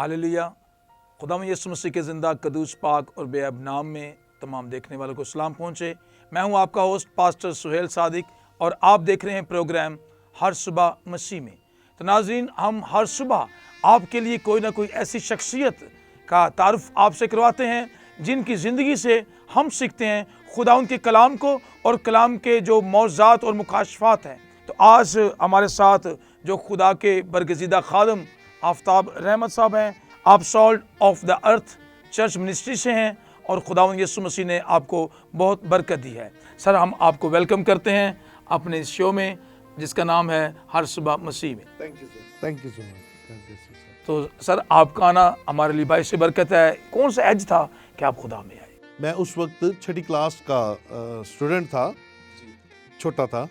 Hallelujah. खुदावंद यीशु मसीह के ज़िंदा कदूस पाक और बेअब नाम में तमाम देखने वालों को सलाम पहुँचे। मैं हूँ आपका होस्ट पास्टर सुहेल सादिक और आप देख रहे हैं प्रोग्राम हर सुबह मसीह में। तो नाज़रीन, हम हर सुबह आपके लिए कोई ना कोई ऐसी शख्सियत का तारुफ आपसे करवाते हैं जिनकी ज़िंदगी से हम सीखते हैं खुदावंद के कलाम को और कलाम के जो मौज़ात और मुकाशफात हैं। तो आज हमारे साथ जो खुदा के बरगज़ीदा खादम आफ्ताब रहमत साहब हैं, आप salt of the earth church ministry से हैं और खुदावंद यीशु मसीह ने आपको बहुत बरकत दी है। सर, हम आपको वेलकम करते हैं अपने इस शो में जिसका नाम है हर सुबह मसीह में। Thank you so much. तो सर, आपका आना हमारे लिए बाइस बरकत है। कौन सा एज था कि आप खुदा में आए? मैं उस वक्त 6ठी क्लास का स्टूडेंट था, छोटा था।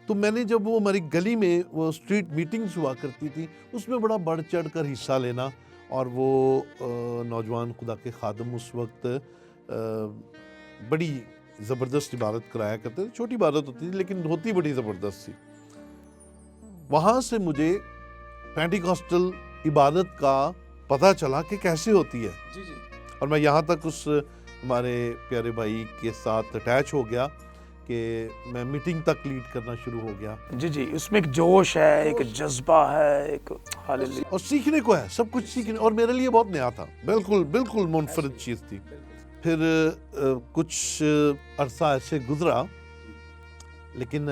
तो मैंने जब वो हमारी गली में वो स्ट्रीट मीटिंग्स हुआ करती थी, उसमें बड़ा बढ़ चढ़ कर हिस्सा लेना। और वो नौजवान खुदा के खादम उस वक्त बड़ी ज़बरदस्त इबादत कराया करते थे। छोटी इबादत होती थी लेकिन होती बड़ी ज़बरदस्त थी। वहाँ से मुझे पेंटिकॉस्टल इबादत का पता चला कि कैसे होती है। और मैं यहाँ तक उस हमारे प्यारे भाई के साथ अटैच हो गया कि मैं मीटिंग तक लीड करना शुरू हो गया। जी, उसमें एक जोश है, एक जज्बा है, एक हालेलुया। और सीखने को है, सब कुछ सीखने। और मेरे लिए बहुत नया था, बिल्कुल मुनफरिद चीज़ थी। फिर कुछ अरसा ऐसे गुजरा, लेकिन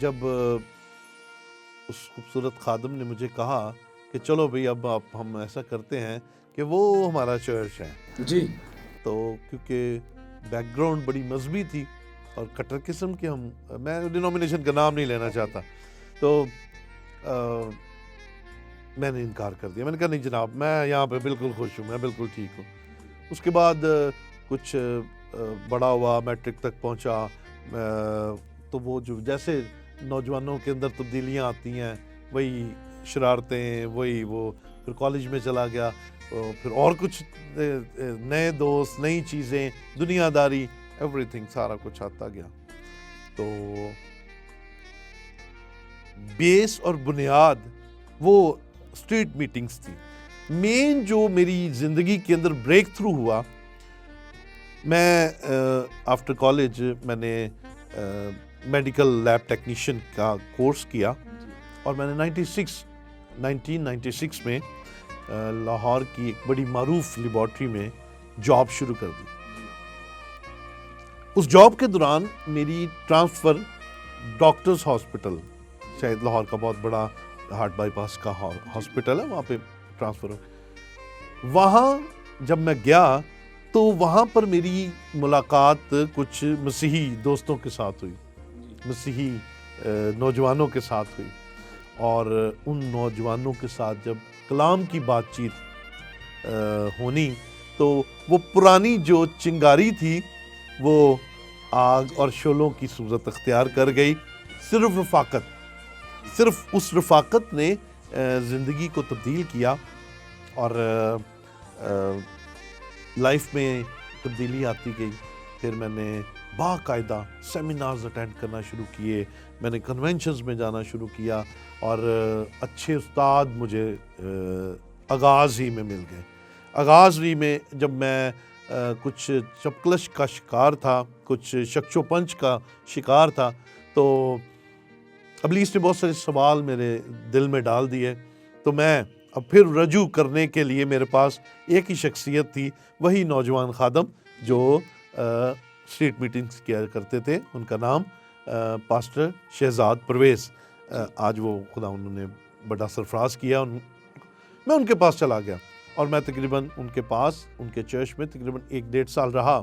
जब उस खूबसूरत खादम ने मुझे कहा कि चलो भाई अब हम ऐसा करते हैं कि वो हमारा चर्च है जी। तो क्योंकि बैकग्राउंड बड़ी मजहबी थी और कट्टर किस्म के मैं डिनोमिनेशन का नाम नहीं लेना चाहता, तो मैंने इनकार कर दिया। मैंने कहा नहीं जनाब, मैं यहाँ पे बिल्कुल खुश हूँ, मैं बिल्कुल ठीक हूँ। उसके बाद कुछ बड़ा हुआ, मैट्रिक तक पहुँचा, तो वो जो जैसे नौजवानों के अंदर तब्दीलियाँ आती हैं, वही शरारतें, वही वो। फिर कॉलेज में चला गया, फिर और कुछ नए दोस्त, नई चीज़ें, दुनियादारी, एवरीथिंग, सारा कुछ आता गया। तो बेस और बुनियाद वो स्ट्रीट मीटिंग्स थी। मेन जो मेरी ज़िंदगी के अंदर ब्रेक थ्रू हुआ, मैं आफ्टर कॉलेज मैंने मेडिकल लैब टेक्नीशियन का कोर्स किया और मैंने 1996 में लाहौर की एक बड़ी मारूफ लेबॉर्ट्री में जॉब शुरू कर दी। उस जॉब के दौरान मेरी ट्रांसफ़र डॉक्टर्स हॉस्पिटल, शायद लाहौर का बहुत बड़ा हार्ट बाईपास का हॉस्पिटल है, वहाँ पे ट्रांसफ़र हो। वहाँ जब मैं गया तो वहाँ पर मेरी मुलाकात कुछ मसीही दोस्तों के साथ हुई, मसीही नौजवानों के साथ हुई। और उन नौजवानों के साथ जब कलाम की बातचीत होनी, तो वो पुरानी जो चिंगारी थी वो आग और शोलों की सूरत अख्तियार कर गई। सिर्फ उस रफ़ाकत ने ज़िंदगी को तब्दील किया और लाइफ में तब्दीली आती गई। फिर मैंने बाकायदा सेमिनार्स अटेंड करना शुरू किए, मैंने कन्वेंशंस में जाना शुरू किया और अच्छे उस्ताद मुझे आगाज़ ही में मिल गए। आगाज़ ही में जब मैं कुछ चपकलश का शिकार था, कुछ शक्शोपंच का शिकार था, तो अबलीस ने बहुत सारे सवाल मेरे दिल में डाल दिए। तो मैं अब फिर रजू करने के लिए मेरे पास एक ही शख्सियत थी, वही नौजवान खादम जो स्ट्रीट मीटिंग्स किया करते थे। उनका नाम पास्टर शहजाद परवेज़। आज वो खुदा उन्होंने बड़ा सरफराज किया। मैं उनके पास चला गया और मैं तकरीबन उनके पास, उनके चर्च में तकरीबन 1-1.5 साल रहा।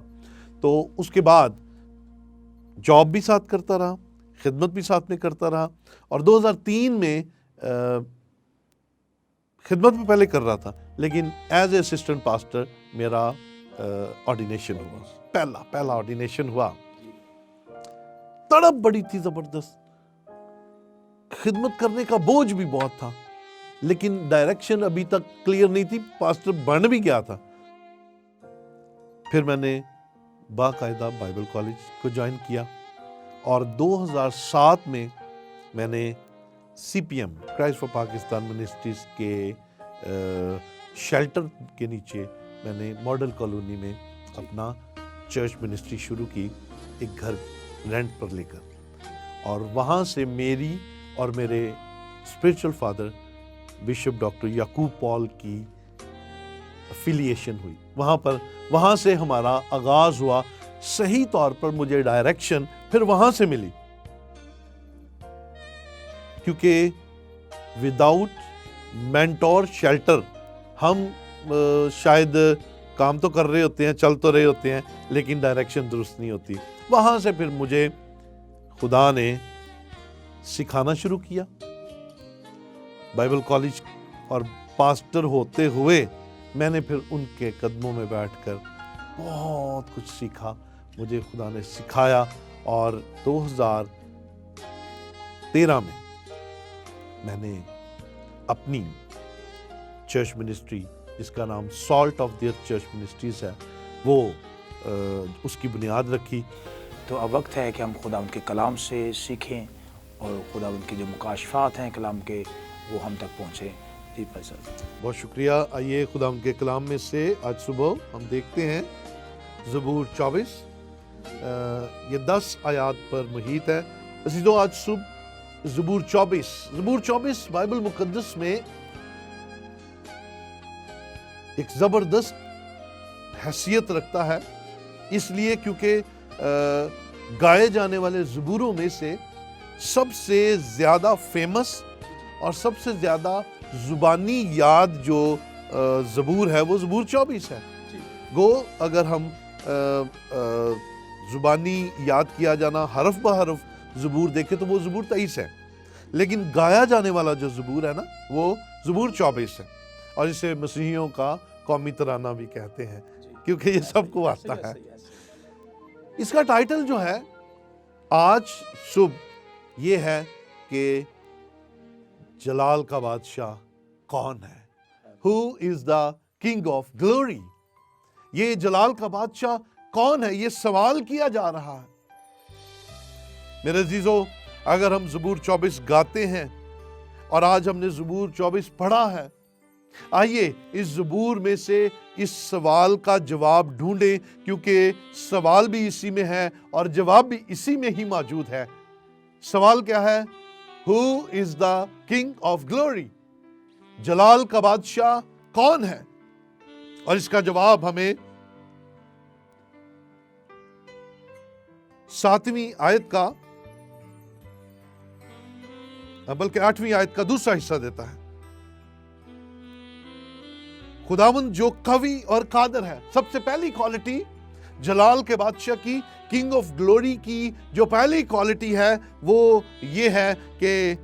तो उसके बाद जॉब भी साथ करता रहा, खिदमत भी साथ में करता रहा। और 2003 में खिदमत में पहले कर रहा था, लेकिन एज ए असिस्टेंट पास्टर मेरा ऑर्डिनेशन हुआ, पहला ऑर्डिनेशन हुआ। तड़प बड़ी थी ज़बरदस्त, खिदमत करने का बोझ भी बहुत था, लेकिन डायरेक्शन अभी तक क्लियर नहीं थी। पास्टर बन भी गया था। फिर मैंने बाकायदा बाइबल कॉलेज को ज्वाइन किया और 2007 में मैंने CPM Christ for Pakistan ministries के शेल्टर के नीचे मैंने मॉडल कॉलोनी में अपना चर्च मिनिस्ट्री शुरू की, एक घर रेंट पर लेकर। और वहाँ से मेरी और मेरे स्पिरिचुअल फादर बिशप डॉक्टर याकूब पॉल की एफिलिएशन हुई। वहाँ से हमारा आगाज हुआ। सही तौर पर मुझे डायरेक्शन फिर वहाँ से मिली, क्योंकि विदाउट मेंटोर शेल्टर हम शायद काम तो कर रहे होते हैं, चल तो रहे होते हैं, लेकिन डायरेक्शन दुरुस्त नहीं होती। वहाँ से फिर मुझे खुदा ने सिखाना शुरू किया। बाइबल कॉलेज और पास्टर होते हुए मैंने फिर उनके कदमों में बैठकर बहुत कुछ सीखा। मुझे खुदा ने सिखाया और 2013 में मैंने अपनी चर्च मिनिस्ट्री, जिसका नाम salt of the earth church ministries है, वो उसकी बुनियाद रखी। तो अब वक्त है कि हम खुदा उनके कलाम से सीखें और खुदा उनके जो मुकाशफात हैं कलाम के, वो हम तक पहुँचे। जी भाई साहब, बहुत शुक्रिया। आइए खुदा उनके कलाम में से आज सुबह हम देखते हैं ज़बूर 24, ये 10 आयात पर मुहित है। अज़ीज़ों, आज सुबह ज़बूर 24 बाइबल मुकद्दस में एक ज़बरदस्त हैसियत रखता है, इसलिए क्योंकि गाए जाने वाले ज़बूरों में से सबसे ज़्यादा फेमस और सबसे ज़्यादा ज़ुबानी याद जो ज़बूर है वो ज़बूर 24 है। गो अगर हम ज़ुबानी याद किया जाना हरफ ब हरफ ज़बूर देखें तो वो ज़बूर 23 है, लेकिन गाया जाने वाला जो ज़बूर है ना, वो ज़बूर 24 है। और इसे मसीहियों का कौमी तराना भी कहते हैं, क्योंकि ये सबको आता है। इसका टाइटल जो है आज सुबह ये है कि जलाल का बादशाह कौन है? Who is the King of Glory? ये जलाल का बादशाह कौन है? ये सवाल किया जा रहा है। मेरे अजीजों, अगर हम ज़बूर 24 गाते हैं और आज हमने ज़बूर 24 पढ़ा है, आइए इस ज़बूर में से इस सवाल का जवाब ढूंढें, क्योंकि सवाल भी इसी में है और जवाब भी इसी में ही मौजूद है। सवाल क्या है? Who is the King of Glory? जलाल का बादशाह कौन है? और इसका जवाब हमें 7वीं आयत का, बल्कि 8वीं आयत का दूसरा हिस्सा देता है। खुदावंद जो कवि और कादर है, सबसे पहली क्वालिटी जलाल के बादशाह की, किंग ऑफ ग्लोरी की जो पहली क्वालिटी है वो ये है कि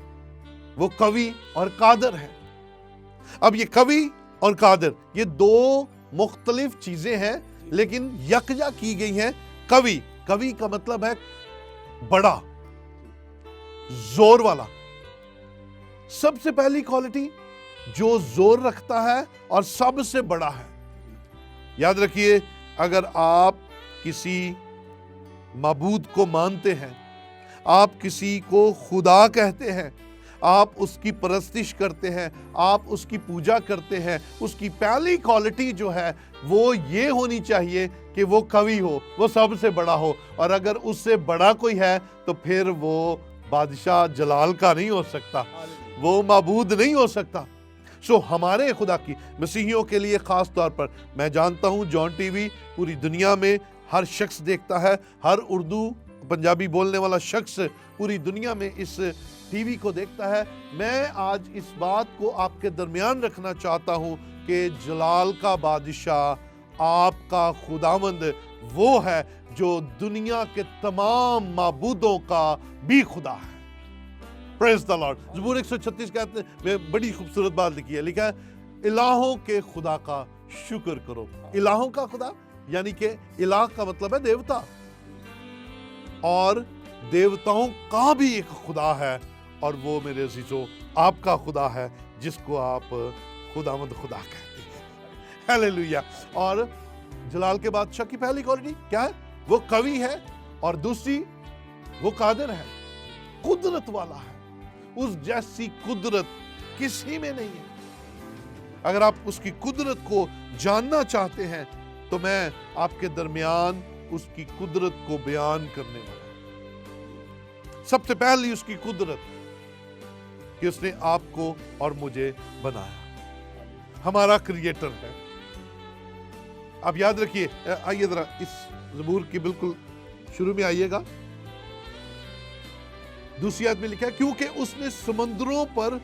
वो कवि और कादर है। अब ये कवि और कादर ये दो मुख्तलिफ चीजें हैं, लेकिन यकजा की गई हैं। कवि का मतलब है बड़ा, जोर वाला। सबसे पहली क्वालिटी जो जोर रखता है और सबसे बड़ा है। याद रखिए, अगर आप किसी माबूद को मानते हैं, आप किसी को खुदा कहते हैं, आप उसकी परस्तिश करते हैं, आप उसकी पूजा करते हैं, उसकी पहली क्वालिटी जो है वो ये होनी चाहिए कि वो कवि हो, वो सबसे बड़ा हो। और अगर उससे बड़ा कोई है तो फिर वो बादशाह जलाल का नहीं हो सकता, वो माबूद नहीं हो सकता। सो हमारे खुदा की मसीहियों के लिए खास तौर पर, मैं जानता हूं जॉन टीवी पूरी दुनिया में हर शख्स देखता है, हर उर्दू पंजाबी बोलने वाला शख्स पूरी दुनिया में इस टीवी को देखता है। मैं आज इस बात को आपके दरमियान रखना चाहता हूं कि जलाल का बादशाह आपका खुदावंद वो है जो दुनिया के तमाम माबूदों का भी खुदा है। Praise the Lord. ज़बूर 136 कहते में बड़ी खूबसूरत बात लिखी है, लिखा है इलाहों के खुदा का शुक्र करो। इलाहों का खुदा यानी कि इलाह का मतलब है देवता, और देवताओं का भी एक खुदा है, और वो मेरे अजीजों आपका खुदा है जिसको आप खुदावंद खुदा कहते हैं। हालेलुया। और जलाल के बादशाह की पहली क्वालिटी क्या है? वो कवि है, और दूसरी वो कादिर है, कुदरत वाला है। उस जैसी कुदरत किसी में नहीं है। अगर आप उसकी कुदरत को जानना चाहते हैं तो मैं आपके दरमियान उसकी कुदरत को बयान करने वाला। सबसे पहली उसकी कुदरत कि उसने आपको और मुझे बनाया, हमारा क्रिएटर है। आप याद रखिए, आइए जरा इस ज़बूर की बिल्कुल शुरू में आइएगा। दूसरी आयत में लिखा है, क्योंकि उसने समुद्रों पर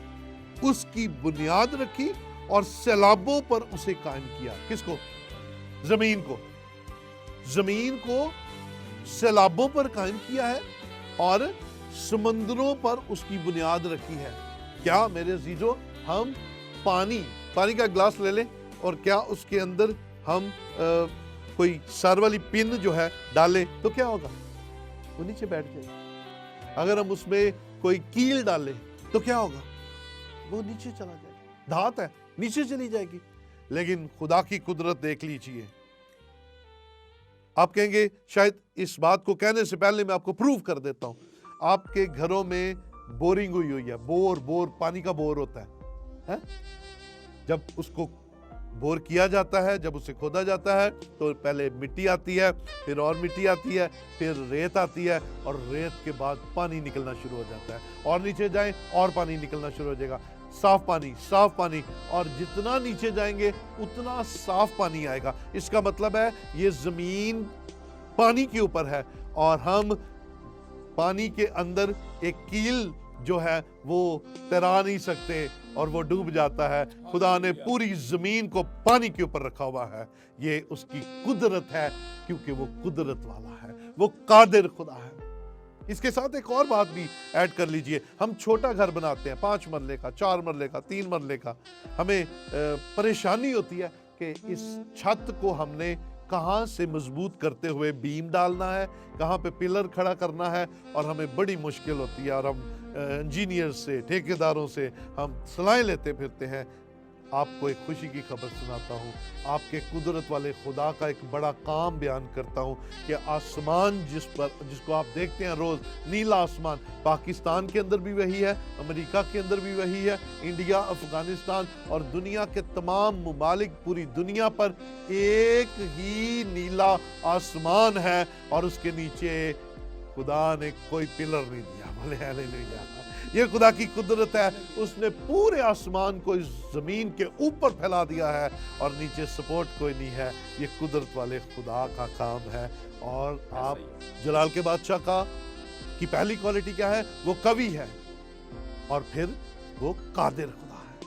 उसकी बुनियाद रखी और सैलाबों पर उसे कायम किया। किसको? जमीन को। जमीन को सैलाबों पर कायम किया है और समुद्रों पर उसकी बुनियाद रखी है। क्या मेरे अजीजों, हम पानी का गिलास ले लें और क्या उसके अंदर हम कोई सर वाली पिन जो है डालें तो क्या होगा? वो नीचे बैठ जाएगी। अगर हम उसमें कोई कील डालें तो क्या होगा? वो नीचे चला जाएगा। धात है, नीचे चली जाएगी। लेकिन खुदा की कुदरत देख लीजिए। आप कहेंगे शायद इस बात को कहने से पहले मैं आपको प्रूव कर देता हूं। आपके घरों में बोरिंग हुई है, बोर पानी का बोर होता है? जब उसको बोर किया जाता है, जब उसे खोदा जाता है तो पहले मिट्टी आती है, फिर और मिट्टी आती है, फिर रेत आती है और रेत के बाद पानी निकलना शुरू हो जाता है। और नीचे जाएं और पानी निकलना शुरू हो जाएगा, साफ पानी, और जितना नीचे जाएंगे उतना साफ पानी आएगा। इसका मतलब है ये जमीन पानी के ऊपर है और हम पानी के अंदर एक कील जो है वो तैरा नहीं सकते और वो डूब जाता है। खुदा ने पूरी जमीन को पानी के ऊपर रखा हुआ है। ये उसकी कुदरत है, क्योंकि वो कुदरत वाला है, वो कादिर खुदा है। इसके साथ एक और बात भी ऐड कर लीजिए। हम छोटा घर बनाते हैं, 5 मरले का, 4 मरले का, 3 मरले का। हमें परेशानी होती है कि इस छत को हमने कहाँ से मजबूत करते हुए बीम डालना है, कहाँ पे पिलर खड़ा करना है, और हमें बड़ी मुश्किल होती है। और हम इंजीनियर से, ठेकेदारों से हम सलाहें लेते फिरते हैं। आपको एक खुशी की खबर सुनाता हूँ। आपके कुदरत वाले खुदा का एक बड़ा काम बयान करता हूँ कि आसमान जिसको आप देखते हैं रोज, नीला आसमान, पाकिस्तान के अंदर भी वही है, अमेरिका के अंदर भी वही है, इंडिया, अफगानिस्तान और दुनिया के तमाम मुमालिक, पूरी दुनिया पर एक ही नीला आसमान है और उसके नीचे खुदा ने कोई पिलर नहीं दिया। बोले हालेलुया। ये खुदा की कुदरत है। उसने पूरे आसमान को इस जमीन के ऊपर फैला दिया है और नीचे सपोर्ट कोई नहीं है। ये कुदरत वाले खुदा का काम है। और आप जलाल के बादशाह की पहली क्वालिटी क्या है? वो कवि है और फिर वो कादिर खुदा है।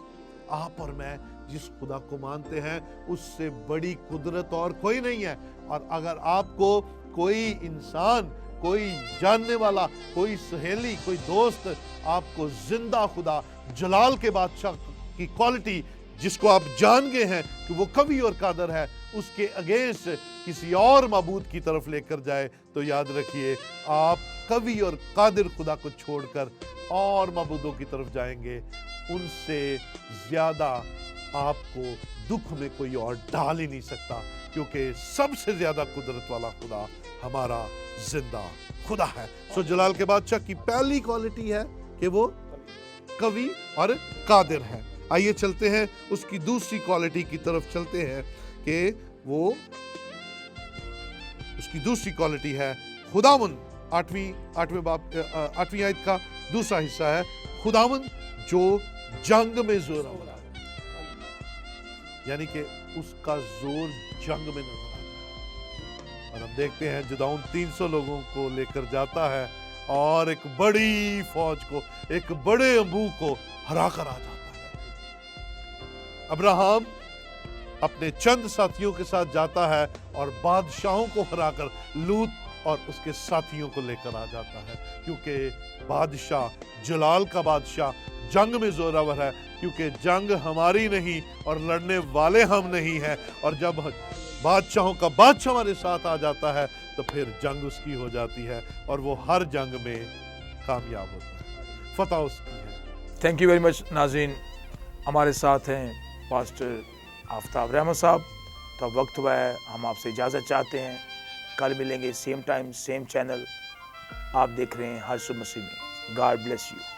आप और मैं जिस खुदा को मानते हैं उससे बड़ी कुदरत और कोई नहीं है। और अगर आपको कोई इंसान, कोई जानने वाला, कोई सहेली, कोई दोस्त आपको जिंदा खुदा, जलाल के बादशाह की क्वालिटी जिसको आप जान गए हैं कि वो कवि और कादर है, उसके अगेंस्ट किसी और माबूद की तरफ लेकर जाए तो याद रखिए आप कवि और कादिर खुदा को छोड़कर और माबूदों की तरफ जाएंगे। उनसे ज्यादा आपको दुख में कोई और डाल ही नहीं सकता, क्योंकि सबसे ज्यादा कुदरत वाला खुदा हमारा जिंदा खुदा है। सो जलाल के बादशाह की पहली क्वालिटी है कि वो कवि और कादिर है। आइए चलते हैं उसकी दूसरी क्वालिटी की तरफ चलते हैं कि वो उसकी दूसरी क्वालिटी है खुदावन। 8वीं आयत का दूसरा हिस्सा है खुदावन जो जंग में जोर, यानी कि उसका जोर जंग में नजर आता है। और हम देखते हैं जुदाउन 300 लोगों को लेकर जाता है और एक बड़ी फौज को, एक बड़े अंबू को हरा कर आ जाता है। अब्राहम अपने चंद साथियों के साथ जाता है और बादशाहों को हराकर लूत और उसके साथियों को लेकर आ जाता है, क्योंकि बादशाह, जलाल का बादशाह जंग में जोरावर है, क्योंकि जंग हमारी नहीं और लड़ने वाले हम नहीं हैं। और जब बादशाहों का बादशाह हमारे साथ आ जाता है तो फिर जंग उसकी हो जाती है और वो हर जंग में कामयाब होता है, फतह उसकी है। थैंक यू वेरी मच नाज़रीन। हमारे साथ हैं पास्टर आफ्ताब रहमत साहब। तो अब वक्त हुआ है, हम आपसे इजाज़त चाहते हैं। कल मिलेंगे सेम टाइम सेम चैनल। आप देख रहे हैं हर सुबह मसीह में। God bless you.